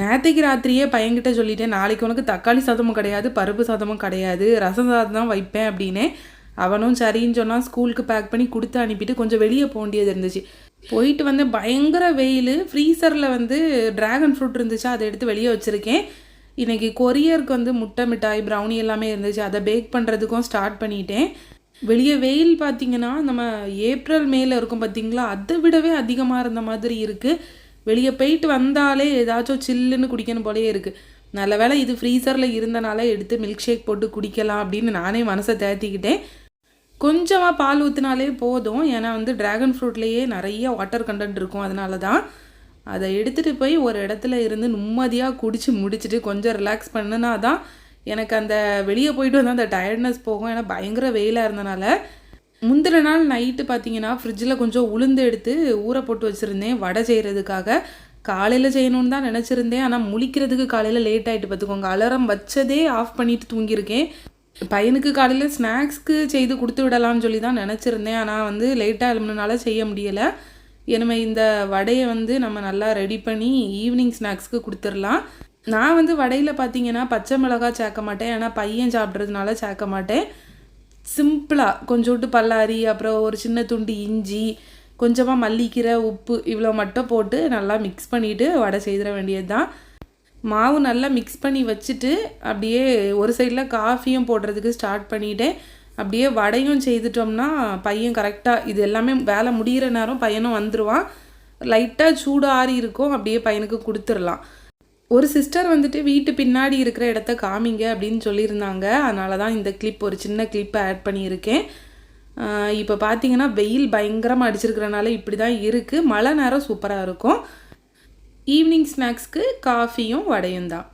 நேற்றுக்கு ராத்திரியே பையன்கிட்ட சொல்லிட்டேன், நாளைக்கு உனக்கு தக்காளி சாதமும் கிடையாது, பருப்பு சாதமும் கிடையாது, ரசம் சாதம் தான் வைப்பேன் அப்படின்னே. அவனும் சரின்னு சொன்னால் ஸ்கூலுக்கு பேக் பண்ணி கொடுத்து அனுப்பிட்டு கொஞ்சம் வெளியே போக வேண்டியது இருந்துச்சு. போயிட்டு வந்து பயங்கர வெயில். ஃப்ரீசரில் வந்து ட்ராகன் ஃப்ரூட் இருந்துச்சு, அதை எடுத்து வெளியே வச்சுருக்கேன். இன்றைக்கி கொரியருக்கு வந்து முட்டை மிட்டாய் ப்ரௌனி எல்லாமே இருந்துச்சு, அதை பேக் பண்ணுறதுக்கும் ஸ்டார்ட் பண்ணிட்டேன். வெளியே வெயில் பார்த்திங்கன்னா நம்ம ஏப்ரல் மேல இருக்கும் பார்த்திங்களா, அதை விடவே அதிகமாக இருந்த மாதிரி இருக்குது. வெளியே போயிட்டு வந்தாலே ஏதாச்சும் சில்லுன்னு குடிக்கணும் போலே இருக்குது. நல்ல வேளை இது ஃப்ரீசரில் இருந்தனால எடுத்து மில்க் ஷேக் போட்டு குடிக்கலாம் அப்படின்னு நானே மனசை தேத்திக்கிட்டேன். கொஞ்சமாக பால் ஊற்றினாலே போதும், ஏன்னா வந்து ட்ராகன் ஃப்ரூட்லேயே நிறைய வாட்டர் கண்டென்ட் இருக்கும். அதனால தான் அதை எடுத்துகிட்டு போய் ஒரு இடத்துல இருந்து நிம்மதியாக குடித்து முடிச்சுட்டு கொஞ்சம் ரிலாக்ஸ் பண்ணினா தான் எனக்கு அந்த வெளியே போயிட்டு வந்து அந்த டயர்ட்னஸ் போகும். ஏன்னா பயங்கர வெயிலாக இருந்தனால. முந்தின நாள் நைட்டு பார்த்தீங்கன்னா ஃப்ரிட்ஜில் கொஞ்சம் உளுந்து எடுத்து ஊற போட்டு வச்சுருந்தேன் வடை செய்கிறதுக்காக. காலையில் செய்யணுன்னு தான் நினச்சிருந்தேன், ஆனால் முழிக்கிறதுக்கு காலையில் லேட் ஆகிட்டு பார்த்துக்கோங்க. அலாரம் வச்சதே ஆஃப் பண்ணிவிட்டு தூங்கியிருக்கேன். பையனுக்கு காலையில் ஸ்நாக்ஸ்க்கு செய்து கொடுத்து விடலாம்னு சொல்லி தான் நினச்சிருந்தேன், ஆனால் வந்து லேட்டாக எழும்புனால செய்ய முடியலை. எனவே இந்த வடையை வந்து நம்ம நல்லா ரெடி பண்ணி ஈவினிங் ஸ்நாக்ஸ்க்கு கொடுத்துடலாம். நான் வந்து வடையில் பார்த்தீங்கன்னா பச்சை மிளகாய் சேர்க்க மாட்டேன், ஏன்னா பையன் சாப்பிட்றதுனால சேர்க்க மாட்டேன். சிம்பிளாக கொஞ்சோண்டு பல்லாரி, அப்புறம் ஒரு சின்ன துண்டு இஞ்சி, கொஞ்சமாக மல்லிக்கீரை, உப்பு இவ்வளோ மட்டும் போட்டு நல்லா மிக்ஸ் பண்ணிவிட்டு வடை செய்திட வேண்டியது தான். மாவு நல்லா மிக்ஸ் பண்ணி வச்சுட்டு அப்படியே ஒரு சைடில் காஃபியும் போடுறதுக்கு ஸ்டார்ட் பண்ணிவிட்டேன். அப்படியே வடையும் செய்துட்டோம்னா பையன் கரெக்டாக இது எல்லாமே வேலை முடிகிற நேரம் பையனும் வந்துடுவான். லைட்டாக சூடு ஆறி இருக்கும், அப்படியே பையனுக்கு கொடுத்துடலாம். ஒரு சிஸ்டர் வந்துட்டு வீட்டு பின்னாடி இருக்கிற இடத்த காமிங்க அப்படின்னு சொல்லியிருந்தாங்க. அதனால தான் இந்த கிளிப், ஒரு சின்ன கிளிப்பை ஆட் பண்ணியிருக்கேன். இப்போ பார்த்தீங்கன்னா வெயில் பயங்கரமாக அடிச்சிருக்கிறனால இப்படி தான் இருக்குது. மழை நேரம் சூப்பராக இருக்கும். ஈவினிங் ஸ்நாக்ஸ்க்கு காஃபியும் வடையும் தான்.